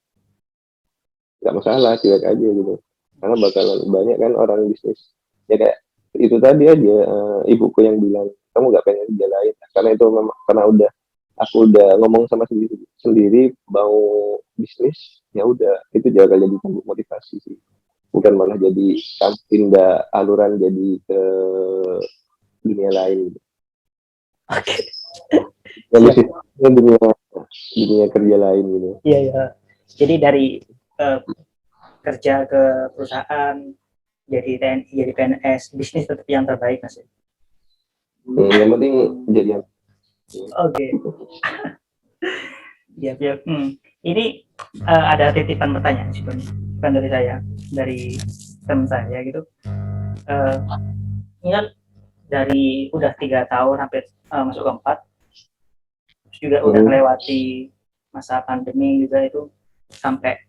nggak masalah, cuek aja gitu. Karena bakalan banyak kan orang bisnis ya kayak itu tadi aja, ibuku yang bilang kamu nggak pengen jalanin, karena itu memang karena aku udah ngomong sama sendiri sendiri mau bisnis, ya udah itu jangan jadi motivasi sih, bukan malah jadi pindah aluran jadi ke dunia lain gitu. Oke. Ya, dunia dunia kerja lain gitu. Iya, ya. Jadi dari kerja ke perusahaan, jadi TNI, jadi PNS, bisnis tetap yang terbaik, Mas. Yang penting jadi yang Oke. Ya, ya. Ini ada titipan pertanyaan sebenarnya, bukan dari saya, dari teman saya gitu. Ini kan dari udah 3 tahun hampir masuk ke 4, juga udah melewati masa pandemi juga itu, sampai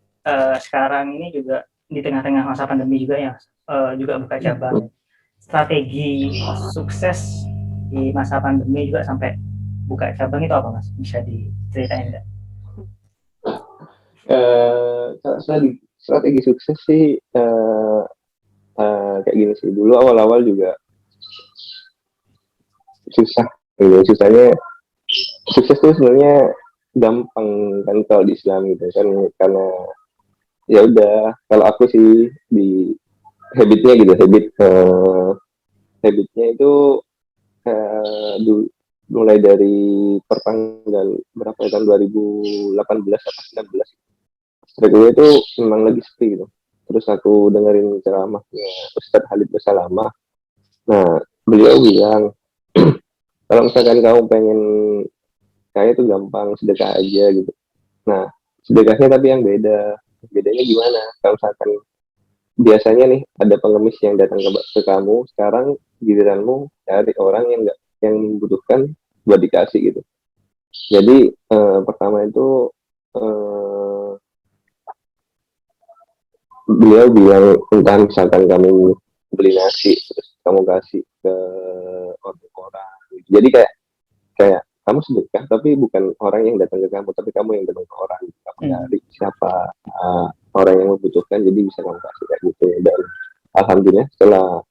sekarang ini juga di tengah-tengah masa pandemi juga ya, juga buka cabang. Strategi sukses di masa pandemi juga sampai buka cabang itu apa, Mas? Bisa diceritain nggak? Strategi sukses sih kayak gini sih. Dulu awal-awal juga susah gitu. Susahnya sukses tuh sebenarnya gampang kan kalau di Islam gitu kan, karena ya udah, kalau aku sih di habitnya gitu, habitnya itu mulai dari pertanggal berapa ya, tahun 2018 atau 19 strike itu memang lagi sepi gitu. Terus aku dengerin ceramahnya Ustadz Halid Basalamah. Nah, beliau bilang kalau misalkan kamu pengen kaya itu gampang, sedekah aja gitu. Nah, sedekahnya tapi yang beda. Bedanya gimana? Kalau misalkan biasanya nih ada pengemis yang datang ke kamu, sekarang giliranmu cari orang yang nggak yang membutuhkan buat dikasih gitu. Jadi pertama itu eh, beliau bilang entah misalkan kamu beli nasi terus kamu kasih ke orang. Jadi kayak kayak kamu sedekah tapi bukan orang yang datang ke kamu tapi kamu yang datang ke orang, kamu cari siapa orang yang membutuhkan jadi bisa kamu kasih kayak gitu. Dan alhamdulillah setelah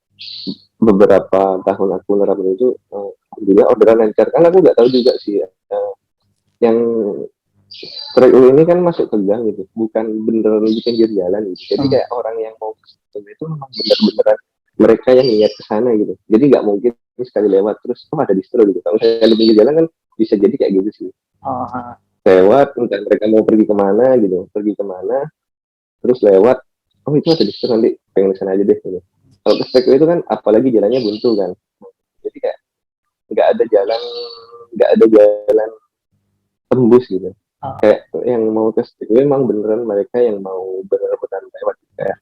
beberapa tahun aku nerapin itu alhamdulillah orderan lancar, karena aku nggak tahu juga sih yang trek ini kan masuk ke gang gitu, bukan beneran di pinggir jalan gitu. Jadi kayak orang yang mau ke situ itu memang bener-beneran mereka yang niat ke sana gitu. Jadi nggak mungkin sekali lewat terus ada distro gitu. Kalau misalnya di pinggir jalan kan bisa jadi kayak gitu sih. Lewat, entah mereka mau pergi kemana gitu, pergi kemana, terus lewat, oh itu ada distro nanti pengen ke sana aja deh gitu. Kalau ke trek itu kan apalagi jalannya buntu kan. Jadi kayak nggak ada jalan, nggak ada jalan tembus gitu. Kayak yang mau ke situ memang beneran mereka yang mau bener-bener lewat kayak.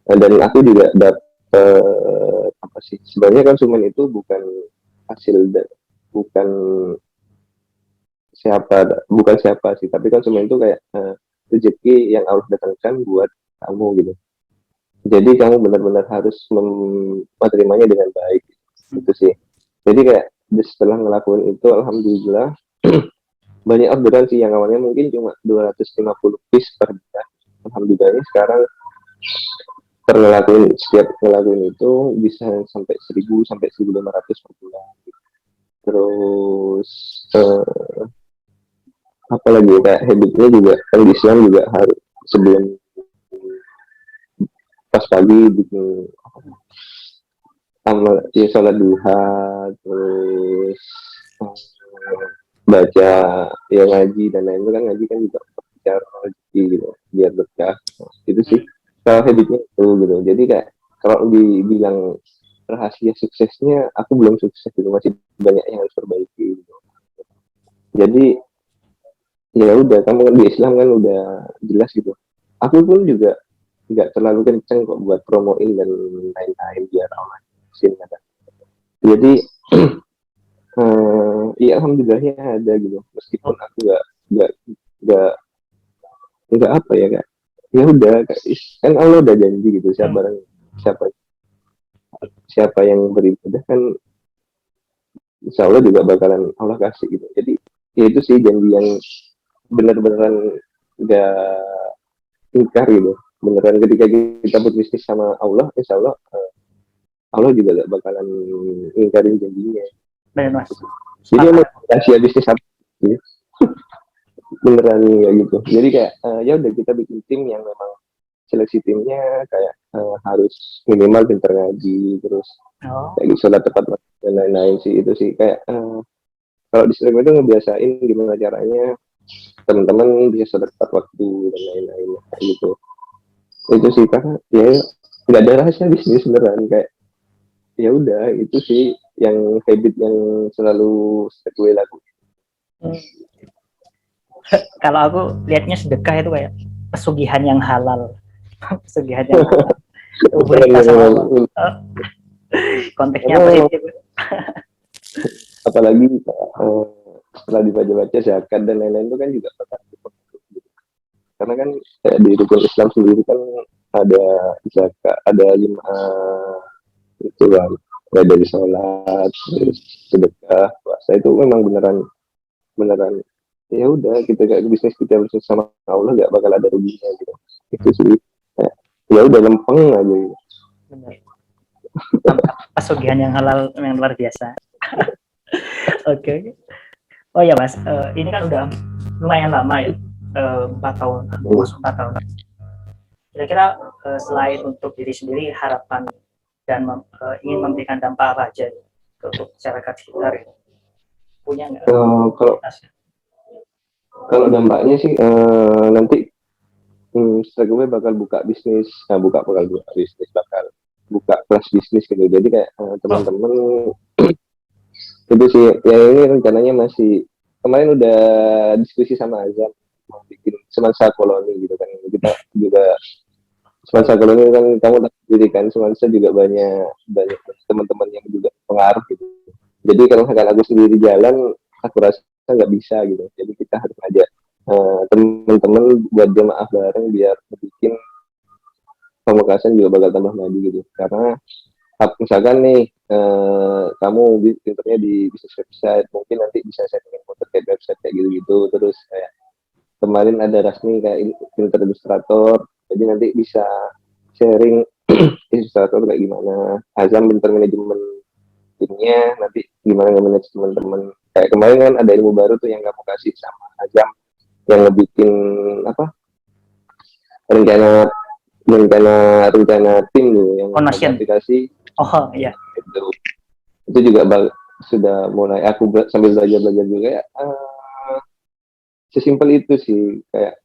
Dan aku juga dapat apa sih, sebenarnya konsumen itu bukan hasil bukan bukan siapa sih, tapi konsumen itu kayak rezeki yang Allah datangkan buat kamu gitu. Jadi kamu benar-benar harus menerimanya dengan baik gitu sih. Jadi kayak setelah ngelakuin itu alhamdulillah banyak orderan sih, yang awalnya mungkin cuma 250 piece per bulan. Alhamdulillah ini sekarang setiap ngelakuin itu bisa sampai 1000 sampai 1500 per bulan. Terus apalagi kayak habitnya juga kan di Islam juga harus sebelum pas pagi bikin amal ya sholat duha, terus baca ya ngaji dan lain itu kan, ngaji kan juga bicara rezeki gitu biar berkah itu sih kalau habitnya itu gitu. Jadi kayak kalau dibilang rahasia suksesnya aku belum sukses gitu, masih banyak yang harus perbaiki gitu. Jadi ya udah, kamu kan di Islam kan udah jelas gitu. Aku pun juga nggak terlalu kenceng kok buat promoin dan lain-lain biar orang sini ada. Jadi iya alhamdulillahnya ada gitu, meskipun aku nggak nggak nggak apa ya kak, ya udah kan Allah udah janji gitu, siapa siapa yang beribadah kan insya Allah juga bakalan Allah kasih gitu. Jadi ya itu sih janji yang bener-beneran nggak ingkar gitu, beneran ketika kita berbisnis sama Allah insya Allah Allah juga gak bakalan ingkarin janjinya. Benar mas. Jadi emang rahasia bisnis apa gitu. Beneran ya gitu. Jadi kayak ya udah kita bikin tim yang memang seleksi timnya kayak harus minimal pinter ngaji, terus kayak gitu, sholat tepat dan lain-lain sih. Itu sih kayak kalau di stream itu ngebiasain gimana caranya teman-teman bisa sholat tepat waktu dan lain-lain kayak gitu. Itu sih karena ya nggak ada rahasia bisnis beneran, kayak ya udah itu sih yang habit yang selalu gue lakukan. Kalau aku lihatnya sedekah itu kayak pesugihan yang halal. Pesugihan yang halal. Itu sama Allah. Konteksnya positif. Apalagi setelah dibaca-baca zakat dan lain-lain itu kan juga karena kan di rukun Islam sendiri kan ada zakat, ada 5 itu kan, mulai dari sholat, terus sedekah, puasa, itu memang beneran ya udah kita kayak bisnis kita bersama sama Allah nggak bakal ada ruginya gitu. Itu sih ya udah lempeng aja gitu. Benar. Pesugihan yang halal yang luar biasa. Oke. Oh ya mas, ini kan udah lumayan lama ya, 4 tahun, masuk 4 tahun. Kira-kira selain untuk diri sendiri, harapan dan ingin memberikan dampak apa aja untuk masyarakat sekitar, punya nggak? Kalau dampaknya sih nanti Strike Away bakal buka bisnis, bakal buka kelas bisnis gitu. Jadi kayak teman-teman itu sih, ya ini rencananya masih kemarin udah diskusi sama Azam mau bikin semansa koloni gitu kan. Kita juga semansa koloni kan kamu tahu sendiri kan, semansa juga banyak banyak teman-teman yang juga pengaruh gitu. Jadi kalau misalkan aku sendiri jalan, aku rasa nggak bisa gitu. Jadi kita harus ngajak teman-teman buat jemaah bareng biar bikin Pamekasan juga bakal tambah maju gitu. Karena misalkan nih kamu pinternya di bisnis website, mungkin nanti bisa setting motor kayak website kayak gitu-gitu. Terus kayak kemarin ada Rasmi kayak pinter ilustrator, jadi nanti bisa sharing ilustrator kayak gimana. Azam pinter manajemen timnya, nanti gimana nge-manage teman-teman. Kayak kemarin kan ada ilmu baru tuh yang kamu kasih sama Azam yang ngebikin apa rencana rencana tim tuh yang Foundation. aplikasi Oh iya. itu juga sudah mulai aku sambil belajar juga ya, sesimpel itu sih, kayak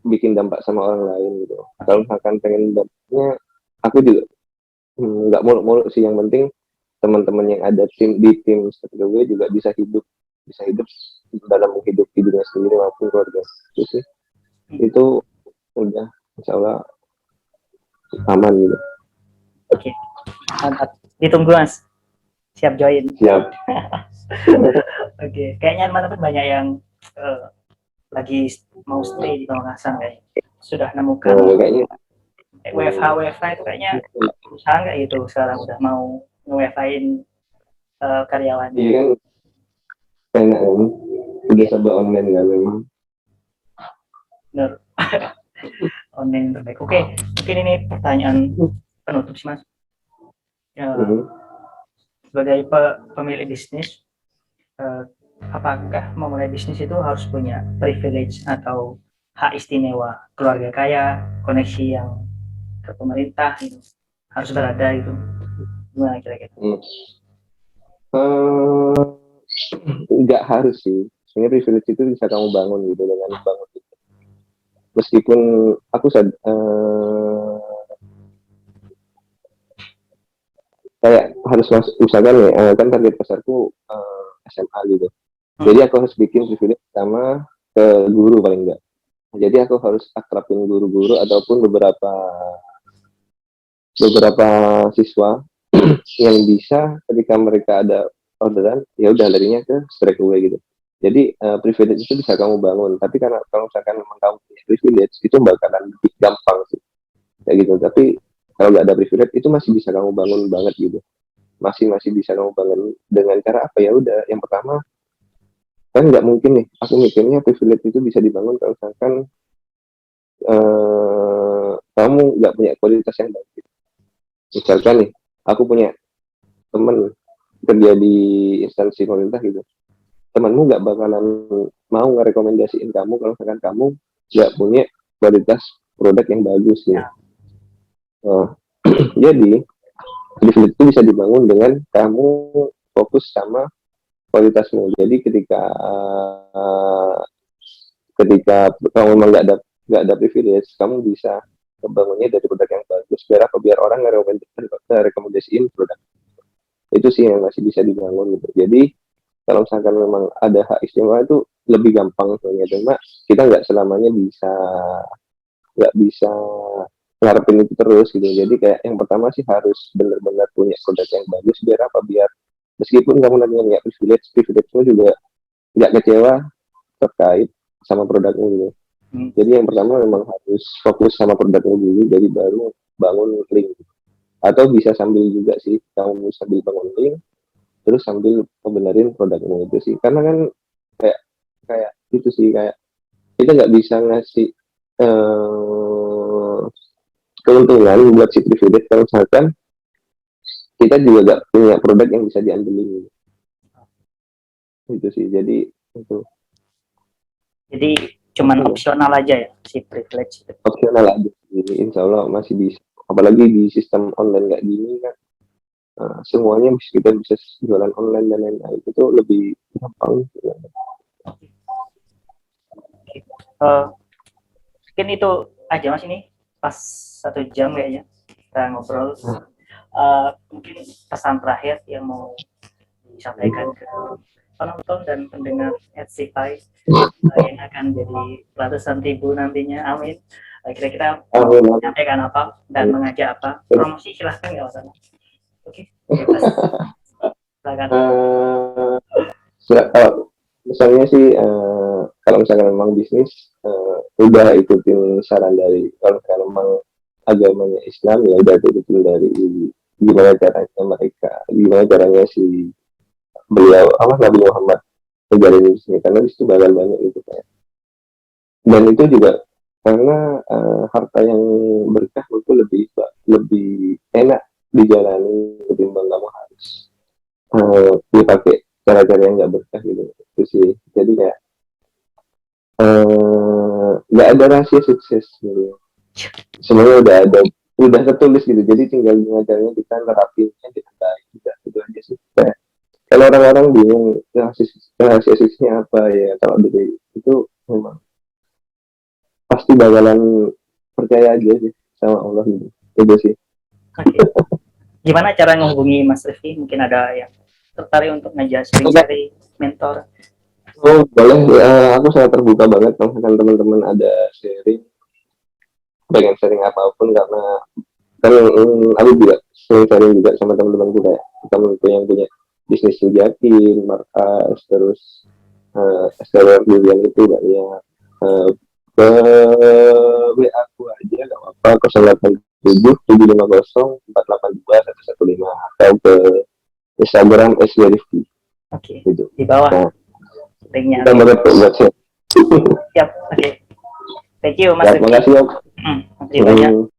bikin dampak sama orang lain gitu. Kalau misalkan pengen dampaknya, aku juga nggak muluk-muluk sih, yang penting teman-teman yang ada di tim seperti gue juga bisa hidup dalam menghidupi dirinya sendiri maupun keluarga. Itu sih, itu udah insya Allah aman gitu. Oke, mantap. Ditunggu Mas. Siap join. Siap. Oke, kayaknya teman-teman banyak yang lagi mau stay di Pamekasan kayaknya. Sudah nemukan Kayaknya WFH itu kayaknya usaha nggak gitu sekarang udah mau nge-WFH-in karyawan. iya kan, enak kan, udah serba online kan memang. Benar. Online terbaik. Oke, mungkin ini pertanyaan penutup sih Mas. Sebagai pemilik bisnis, apakah memulai bisnis itu harus punya privilege atau hak istimewa, keluarga kaya, koneksi yang ke pemerintah gitu, harus berada gitu, gimana kira-kira? Nggak harus sih, sebenarnya privilege itu bisa kamu bangun gitu dengan bangun itu. Meskipun aku kayak harus usahakan nih, kan target pasarku SMA gitu. Jadi aku harus bikin privilege sama ke guru paling enggak. Jadi aku harus akrabin guru-guru ataupun beberapa siswa yang bisa ketika mereka ada orderan, ya udah larinya ke Strike Away gitu. Jadi privilege itu bisa kamu bangun, tapi karena kalau misalkan memang kamu punya privilege itu bakalan lebih gampang sih kayak gitu. Tapi kalau nggak ada privilege itu masih bisa kamu bangun banget gitu, masih bisa kamu bangun dengan cara apa, ya udah yang pertama kan nggak mungkin nih, aku mikirnya privilege itu bisa dibangun kalau misalkan kamu nggak punya kualitas yang baik. Misalkan nih, aku punya temen kerja di instansi pemerintah gitu, temanmu nggak bakalan mau ngerekomendasiin kamu kalau misalkan kamu nggak punya kualitas produk yang bagus gitu. Jadi privilege itu bisa dibangun dengan kamu fokus sama kualitasmu. Jadi ketika kamu memang nggak ada privilege, kamu bisa membangunnya dari produk yang bagus. Biar orang ngerekomendasiin produk itu sih yang masih bisa dibangun gitu. Jadi kalau misalkan memang ada hak istimewa itu lebih gampang sebenarnya, cuma kita nggak bisa ngarepin itu terus gitu. Jadi kayak yang pertama sih harus benar-benar punya produk yang bagus, biar apa, biar meskipun kamu nanti nggak privilege-nya juga nggak kecewa terkait sama produknya gitu. Jadi yang pertama memang harus fokus sama produknya dulu, jadi baru bangun link. Atau bisa sambil juga sih, kamu sambil bangun link terus sambil membenerin produknya itu sih. Karena kan kayak kayak itu sih, kayak kita nggak bisa ngasih keuntungan buat si privilege kalau misalkan kita juga nggak punya produk yang bisa diambilin. Itu sih, jadi itu. Jadi cuman opsional aja ya si privilege itu. Opsional aja, jadi insya Allah masih bisa. Apalagi di sistem online kayak gini kan, semuanya kita bisa jualan online dan lain-lain, itu lebih gampang. Mungkin itu aja Mas ini pas 1 jam kayaknya kita ngobrol. Mungkin pesan terakhir yang mau disampaikan ke penonton dan pendengar RCPI yang akan jadi ratusan ribu nantinya, amin. Kira-kira mau menyampaikan apa dan mengajak apa? Promosi silahkan nggak masalah. Oke, bebas. Silakan. Kalau misalnya sih kalau misalkan memang bisnis udah ikutin saran dari, kalau misalkan memang agamanya Islam ya udah ikutin dari gimana caranya mereka, gimana caranya si beliau apa Nabi Muhammad menjalani bisnis, karena di situ bakal banyak gitu kayak. Dan itu juga karena harta yang berkah itu lebih enak dijalani ketimbang kamu harus dipakai cara-cara yang nggak berkah gitu. Itu sih, jadi kayak nggak ada rahasia sukses gitu, semuanya udah tertulis gitu, jadi tinggal gimana caranya kita nerapinnya dengan baik, udah itu aja sih. Kayak, kalau orang-orang bingung rahasia suksesnya apa ya, kalau dari itu memang pasti bakalan percaya aja sih sama Allah gitu, itu sih. Oke. Gimana cara menghubungi Mas Rifki? Mungkin ada yang tertarik untuk ngajak sharing-sharing, mentor. Oh boleh ya, aku sangat terbuka banget kalau misalkan teman-teman ada sharing, pengen sharing apapun, karena kan aku juga sering sharing juga sama teman-temanku, kayak temanku yang punya bisnis Sujatin, Markas, terus STW yang itu banyak. Ke WA aku aja nggak apa-apa, 0877 750 482 115, atau ke Instagram @rifki Oke, gitu. di bawah Nah, linknya. kita banget buat share. Siap, oke. Thank you Mas Ya, Rifki. makasih ya. Terima kasih banyak.